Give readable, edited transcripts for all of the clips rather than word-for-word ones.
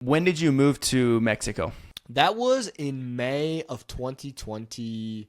When did you move to Mexico? That was in May of 2020.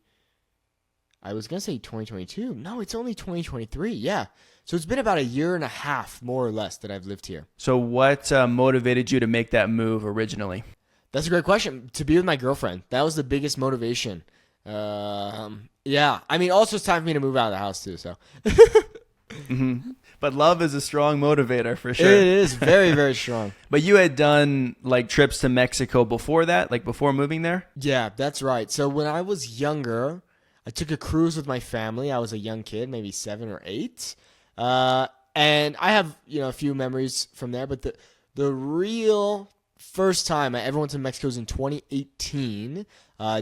I was going to say 2022. No, it's only 2023. Yeah. So it's been about a year and a half, more or less, that I've lived here. So what motivated you to make that move originally? That's a great question. To be with my girlfriend. That was the biggest motivation. Yeah. I mean, also it's time for me to move out of the house too, so. Mm-hmm. But love is a strong motivator for sure. It is very, very strong. But you had done like trips to Mexico before that, like before moving there? Yeah, that's right. So when I was younger, I took a cruise with my family. I was a young kid, maybe 7 or 8. And I have, a few memories from there, but the real first time I ever went to Mexico was in 2018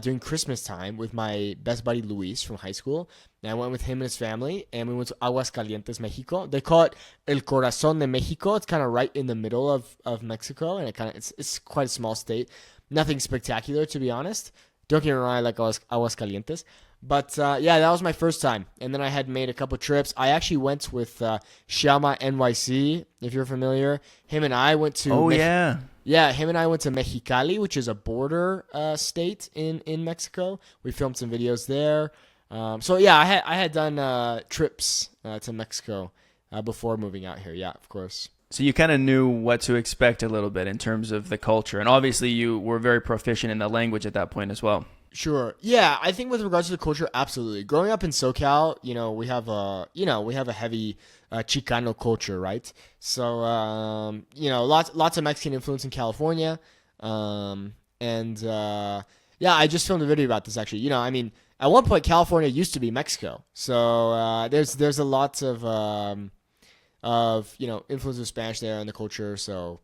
during Christmas time with my best buddy Luis from high school. And I went with him and his family, and we went to Aguascalientes, Mexico. They call it El Corazón de Mexico. It's kind of right in the middle of Mexico, and it's quite a small state. Nothing spectacular, to be honest. Don't get me wrong, I like Aguascalientes. But, yeah, that was my first time. And then I had made a couple trips. I actually went with Shama NYC, if you're familiar. Him and I went to... yeah. Yeah, him and I went to Mexicali, which is a border state in Mexico. We filmed some videos there. So, yeah, I had done trips to Mexico before moving out here. Yeah, of course. So you kind of knew what to expect a little bit in terms of the culture. And obviously you were very proficient in the language at that point as well. Sure. Yeah, I think with regards to the culture, absolutely. Growing up in SoCal, we have a heavy Chicano culture, right? So, lots of Mexican influence in California. Yeah, I just filmed a video about this actually. At one point California used to be Mexico. So, there's a lot of influence of Spanish there in the culture. So,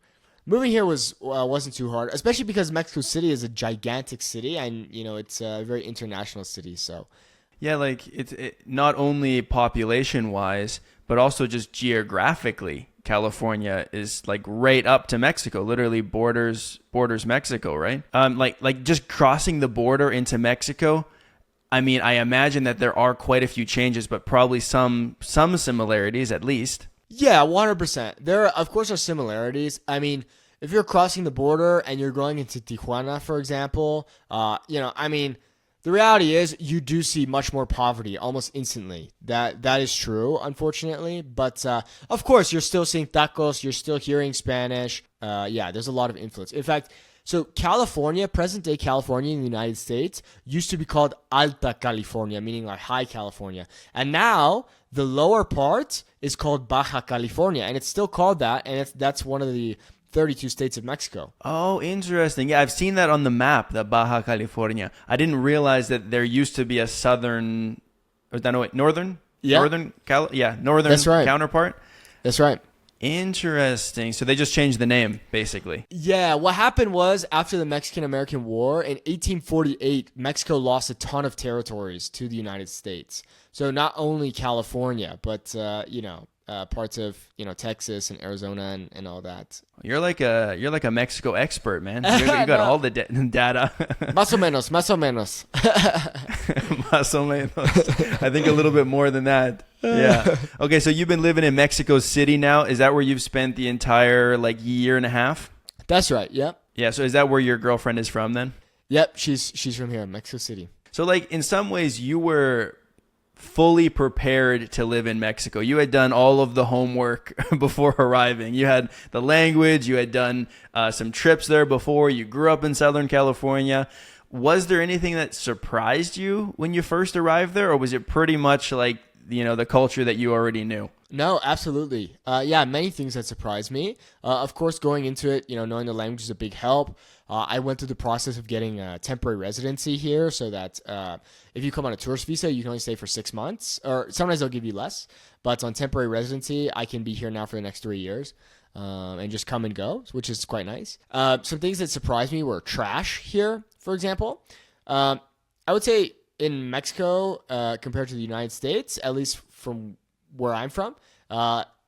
moving here wasn't too hard, especially because Mexico City is a gigantic city, and it's a very international city. So, yeah, like it not only population wise, but also just geographically, California is like right up to Mexico, literally borders Mexico, right? Like just crossing the border into Mexico. I mean, I imagine that there are quite a few changes, but probably some similarities at least. Yeah, 100%. There, of course, are similarities. I mean, if you're crossing the border and you're going into Tijuana, for example, the reality is you do see much more poverty almost instantly. That is true, unfortunately. But, of course, you're still seeing tacos. You're still hearing Spanish. Yeah, there's a lot of influence. In fact, so California, present-day California in the United States, used to be called Alta California, meaning like high California. And now the lower part is called Baja California, and it's still called that, and that's one of the 32 states of Mexico. Oh, interesting. Yeah, I've seen that on the map, the Baja California. I didn't realize that there used to be a northern? Yeah. Northern That's right. Counterpart? That's right. Interesting. So they just changed the name, basically. Yeah, what happened was after the Mexican-American War in 1848, Mexico lost a ton of territories to the United States. So not only California, but parts of Texas and Arizona and all that. You're like a Mexico expert, man. You got all the data. Más o menos. Más o menos. I think a little bit more than that. Yeah. Okay, so you've been living in Mexico City now. Is that where you've spent the entire year and a half? That's right. Yep. Yeah. So is that where your girlfriend is from then? Yep. She's from here, Mexico City. So in some ways you were fully prepared to live in Mexico. You had done all of the homework before arriving. You had the language. You had done some trips there before. You grew up in Southern California. Was there anything that surprised you when you first arrived there, or was it pretty much like the culture that you already knew? No, absolutely. Yeah, many things that surprised me. Of course, going into it, knowing the language is a big help. I went through the process of getting a temporary residency here so that if you come on a tourist visa, you can only stay for 6 months, or sometimes they'll give you less. But on temporary residency, I can be here now for the next 3 years and just come and go, which is quite nice. Some things that surprised me were trash here, for example. I would say in Mexico, compared to the United States, at least from where I'm from,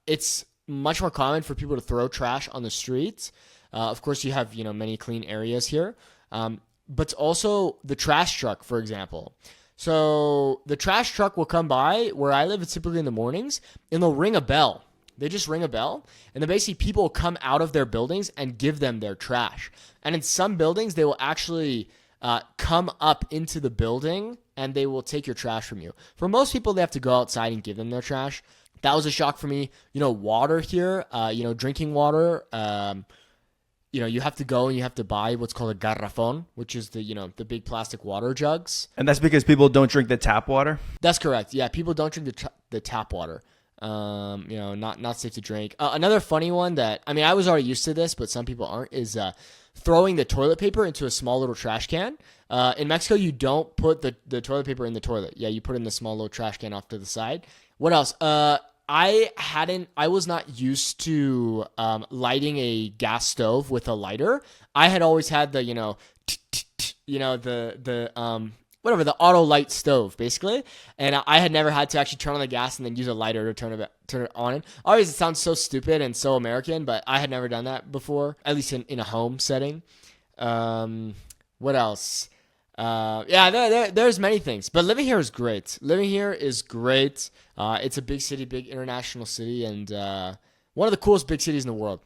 it's much more common for people to throw trash on the streets. Of course, you have many clean areas here, but also the trash truck, for example. So the trash truck will come by where I live. It's typically in the mornings, and they'll ring a bell They just ring a bell, and then basically people come out of their buildings and give them their trash. And in some buildings, they will actually come up into the building and they will take your trash from you. For most people, they have to go outside and give them their trash. That was a shock for me. Water here, drinking water. You have to go and you have to buy what's called a garrafón, which is the big plastic water jugs. And that's because people don't drink the tap water? That's correct. Yeah, people don't drink the tap water. Not safe to drink. Another funny one that, I was already used to this, but some people aren't, is throwing the toilet paper into a small little trash can. In Mexico, you don't put the toilet paper in the toilet. Yeah, you put it in the small little trash can off to the side. What else? I was not used to lighting a gas stove with a lighter. I had always had the the auto light stove, basically. And I had never had to actually turn on the gas and then use a lighter to turn it on. Obviously, it sounds so stupid and so American, but I had never done that before, at least in a home setting. What else? There's many things. But living here is great. It's a big city, big international city, and one of the coolest big cities in the world.